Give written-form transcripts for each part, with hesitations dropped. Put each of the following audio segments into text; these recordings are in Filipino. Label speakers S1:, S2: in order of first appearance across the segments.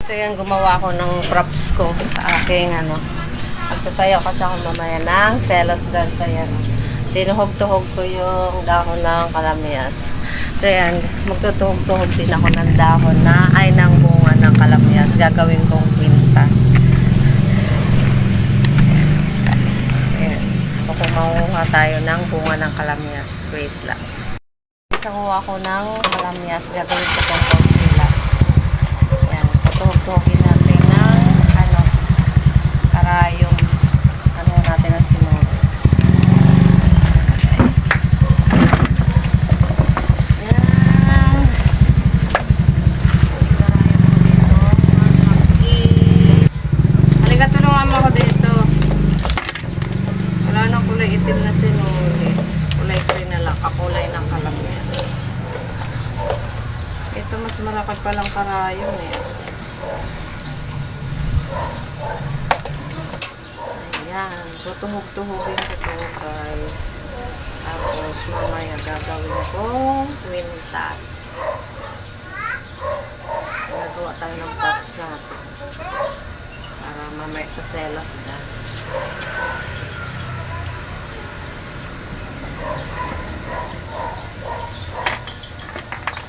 S1: So yan, gumawa ako ng props ko sa aking magsasayaw kasi ako mamaya ng selos dance. Ayan, tinuhog-tuhog ko yung dahon ng kalamyas. So yan, magtutuhog-tuhog din ako ng dahon ng bunga ng kalamyas. Gagawin kong kwintas. Ayan, kung makuha tayo ng bunga ng kalamyas. Wait lang. Nakuha ko ng kalamyas. Gagawin ko itong konsilas. Ayan, tutuhog-tuhogin natin ng karayom. Natin ang sinunod. Itim na sinuli. Kulay green na lang. Kakulay ng kalamyas. Ito mas malakad palang karayon eh. Ayan. Tutuhog-tuhogin ko ito guys. Tapos mamaya gagawin kong kwintas. Gagawa tayo ng pops natin. Para mamaya sa selos dance.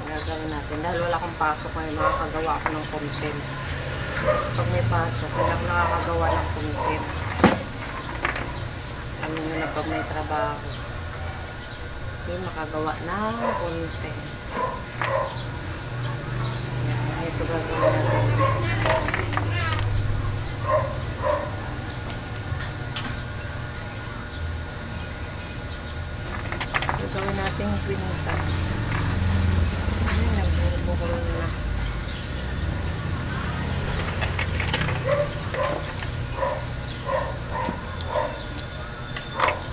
S1: Gagawin natin dahil wala akong pasok ngayon, makakagawa ako ng content kasi pag may pasok hindi ako nakakagawa ng content. Alam nyo na pag may trabaho hindi makagawa ng content. Yan, ito gagawin natin. Gagawin natin kwintas. Nagbubukulong na.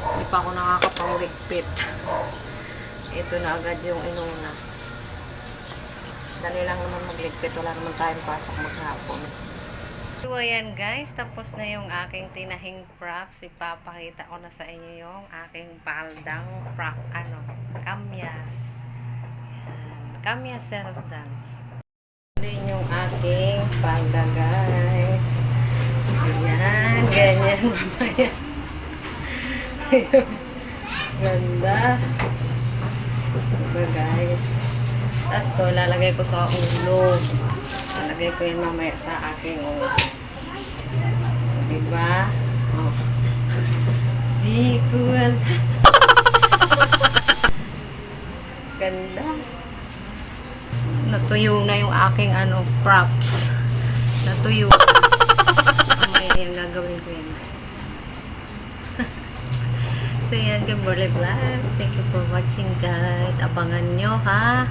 S1: Hindi pa ako nakakapangligpit. Ito na agad yung inuna. Dali lang naman magligpit. Wala naman tayong pasok maghapon. So ayan guys, tapos na yung aking tinahing props. Ipapakita ko na sa inyo yung aking paldang prop, kamyas. Kamyas selos dance. Din yung aking palda guys. Ayan, ganyan mamaya. Ganda. Diba guys? Tapos to, lalagay ko sa ulo. Lalagay ko yun mamaya sa aking ulo. Diba? Oh. Di cool. Ganda. Natuyo na yung aking props. Natuyo. Mamaya yung gagawin ko yan guys. So yan, Kimberly Vlogs. Thank you for watching guys. Abangan nyo ha.